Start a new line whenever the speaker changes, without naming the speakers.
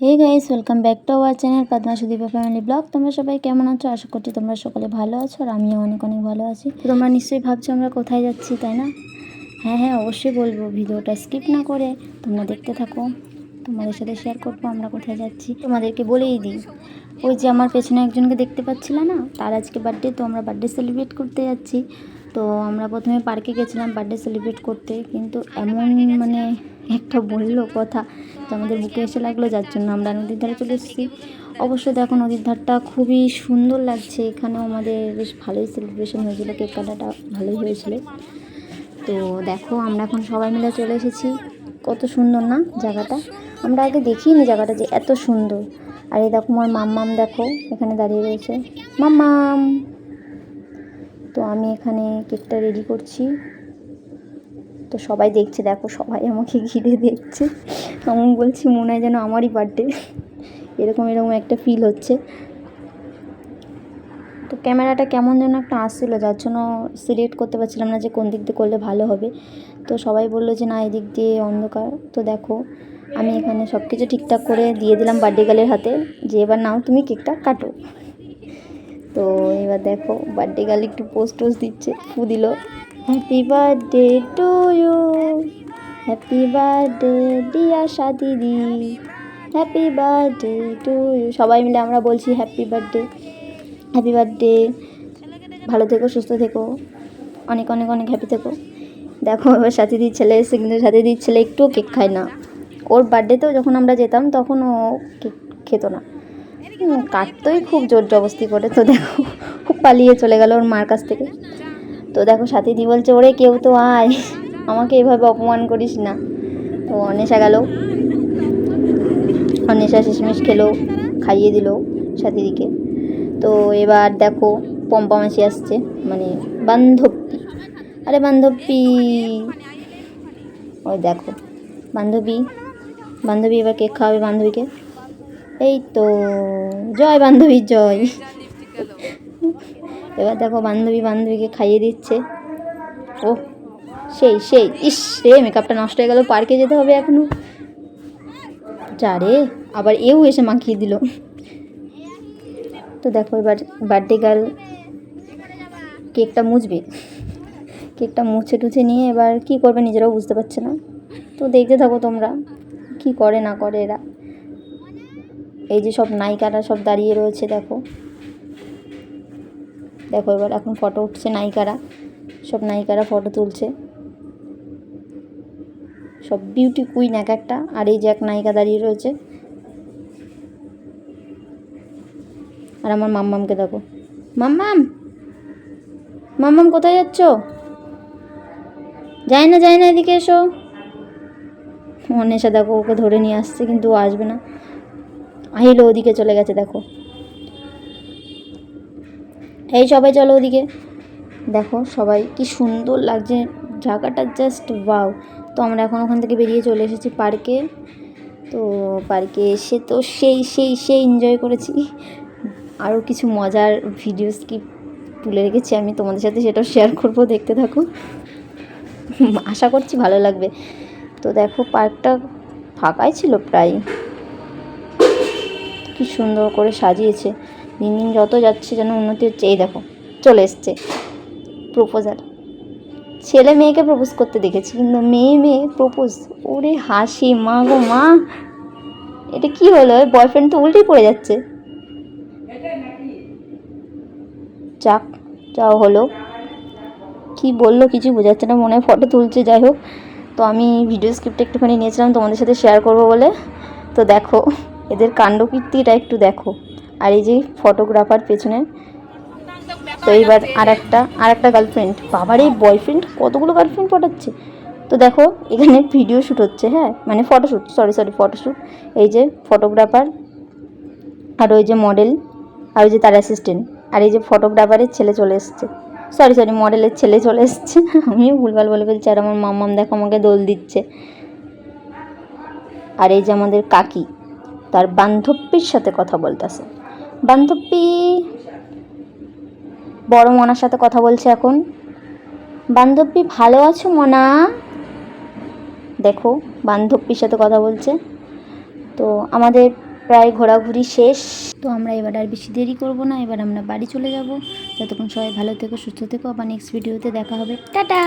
Hey guys, welcome back to our channel Padma Sudipa family blog. তোমরা সবাই কেমন আছো? আশা করছি তোমরা সকলে ভালো আছো, আর আমিও অনেক অনেক ভালো আছি। তোমরা নিশ্চয়ই ভাবছো আমরা কোথায় যাচ্ছি, তাই না? হ্যাঁ হ্যাঁ, অবশ্যই বলবো। ভিডিওটা স্কিপ না করে তোমরা দেখতে থাকো, তোমাদের সাথে শেয়ার করবো আমরা কোথায় যাচ্ছি। তোমাদেরকে বলেই দিই, ওই যে আমার পেছনে একজনকে দেখতে পাচ্ছিলে না, তার আজকে বার্থডে, তো আমরা বার্থডে সেলিব্রেট করতে যাচ্ছি। তো আমরা প্রথমে পার্কে গেছিলাম বার্থডে সেলিব্রেট করতে, কিন্তু এমন মানে একটা বললো কথা তো আমাদের বুকে এসে লাগলো, যার জন্য আমরা নদীর ধারে চলে এসেছি। অবশ্য দেখো নদীর ধারটা খুবই সুন্দর লাগছে, এখানেও আমাদের বেশ ভালোই সেলিব্রেশন হয়েছিল, কেক কাটাটা ভালোই হয়েছিল। তো দেখো আমরা এখন সবাই মিলে চলে এসেছি। কত সুন্দর না জায়গাটা, আমরা আগে দেখিনি জায়গাটা যে এত সুন্দর। আর এই দেখো আমার মাম্মাম, দেখো এখানে দাঁড়িয়ে রয়েছে মাম্মাম। তো আমি এখানে কেকটা রেডি করছি, তো সবাই দেখছে, দেখো সবাই আমাকে ঘিরে দেখছে। আমি বলছি মনে হয় যেন আমারই বার্থডে, এরকম একটা ফিল হচ্ছে। তো ক্যামেরাটা কেমন যেন একটা আসছিলো, যার জন্য সিলেক্ট করতে পারছিলাম না যে কোন দিক দিয়ে করলে ভালো হবে। তো সবাই বললো যে না, এদিক দিয়ে অন্ধকার। তো দেখো আমি এখানে সব কিছু ঠিকঠাক করে দিয়ে দিলাম বার্থডে গার্লের হাতে, যে এবার নাও তুমি কেকটা কাটো। তো এবার দেখো বার্থডে গার্ল একটু পোস্ট দিচ্ছে, ফু দিল, happy birthday to you, happy birthday dear দিদি, হ্যাপি বার্থডে টু ইউ। সবাই মিলে আমরা বলছি হ্যাপি বার্থডে, হ্যাপি বার্থডে, ভালো থেকো, সুস্থ থেকো, অনেক অনেক অনেক হ্যাপি থেকো। দেখো এবার সাথীদির ছেলে এসে, কিন্তু সাথীদির ছেলে একটুও কেক খায় না। ওর বার্থডেতেও যখন আমরা যেতাম তখন ও কেক খেত না, কাটতোই খুব জোর জবস্তি করে। তো দেখো খুব পালিয়ে চলে গেল ওর মার কাছ থেকে। তো দেখো সাথীদি বলছে, ওরে কেউ তো আয়, আমাকে এভাবে অপমান করিস না। তো অন্বেষা গেল, অন্বেষা শেষমেশ খেলো, খাইয়ে দিল সাথীদিকে। তো এবার দেখো পম্পা মাসি আসছে, মানে বান্ধবী, আরে বান্ধবী, ওই দেখো বান্ধবী, বান্ধবী এবার কেক খাওয়াবে বান্ধবীকে। এই তো জয় বান্ধবীর জয়। এবার দেখো বান্ধবীকে খাইয়ে দিচ্ছে। ও সেই ইস রে, মেকআপটা নষ্ট হয়ে গেল, পার্কে যেতে হবে এখনো। যা রে, আবার এও এসে মাখিয়ে দিল। তো দেখো এবার বার্থডে গার্ল কেকটা মুছবে, কেকটা মুছে টুছে নিয়ে এবার কি করবে নিজেরাও বুঝতে পারছে না। তো দেখতে থাকো তোমরা কি করে না করে এরা। এই যে সব নায়িকারা সব দাঁড়িয়ে রয়েছে, দেখো দেখো এবার এখন ফটো উঠছে, নায়িকারা সব নায়িকারা ফটো তুলছে, সব বিউটি কুইন এক একটা। আর এই যে এক নায়িকা দাঁড়িয়ে রয়েছে, আর আমার মাম্মামকে দেখো, মাম্মাম মাম্মাম কোথায় যাচ্ছ? যায় না এদিকে এসো। অন্বেষা দেখো ওকে ধরে নিয়ে আসছে, কিন্তু ও আসবে না, আহিল ওদিকে চলে গেছে। দেখো এই সবাই চলো ওদিকে, দেখো সবাই কি সুন্দর লাগছে জায়গাটা, জাস্ট ওয়াও। তো আমরা এখন ওখান থেকে বেরিয়ে চলে এসেছি পার্কে। তো পার্কে এসে তো সেই এনজয় করেছি। আরও কিছু মজার ভিডিও স্কিপ তুলে রেখেছি আমি তোমাদের সাথে, সেটাও শেয়ার করব, দেখতে থাকো, আশা করছি ভালো লাগবে। তো দেখো পার্কটা ফাঁকাই ছিল প্রায়, কি সুন্দর করে সাজিয়েছে, দিন দিন যত যাচ্ছে যেন উন্নতি হচ্ছে। এই দেখো চলে এসছে প্রপোজাল, ছেলে মেয়েকে প্রপোজ করতে দেখেছি, কিন্তু মেয়ে প্রপোজ, ওরে হাসি, মা গো মা, এটা কি হলো? বয়ফ্রেন্ড তো উল্টেই পড়ে যাচ্ছে। যাও হলো, কি বললো কিছু বোঝাচ্ছে না, মনে হয় ফটো তুলছে। যাই হোক, তো আমি ভিডিও স্ক্রিপ্ট একটুখানি নিয়েছিলাম তোমাদের সাথে শেয়ার করব বলে। তো দেখো এদের কাণ্ডকীর্তিটা একটু দেখো, আর এই যে ফটোগ্রাফার পেছনে। তো এইবার আর একটা গার্লফ্রেন্ড, বাবার এই বয়ফ্রেন্ড কতগুলো গার্লফ্রেন্ড পটাচ্ছে। তো দেখো এখানে ভিডিও শ্যুট হচ্ছে, হ্যাঁ মানে ফটোশ্যুট, সরি ফটোশ্যুট। এই যে ফটোগ্রাফার, আর ওই যে মডেল, আর ওই যে তার অ্যাসিস্ট্যান্ট, আর এই যে ফটোগ্রাফারের ছেলে চলে এসছে, সরি মডেলের ছেলে চলে এসছে, আমিও ভুলভাল বলে ফেলছি। আর আমার মাম্মাম দেখো আমাকে দোল দিচ্ছে। আর এই যে আমাদের কাকি তার বান্ধবীর সাথে কথা বলতেছে, বান্ধবী বড় মনার সাথে কথা বলছে এখন। বান্ধবী ভালো আছো মনা? দেখো বান্ধবীর সাথে কথা বলছে। তো আমাদের প্রায় ঘোরাঘুরি শেষ। তো আমরা এবার আর বেশি দেরি করব না, এবার আমরা বাড়ি চলে যাব। ততক্ষণ সবাই ভালো থেকো, সুস্থ থেকো, আবার নেক্সট ভিডিওতে দেখা হবে। টাটা।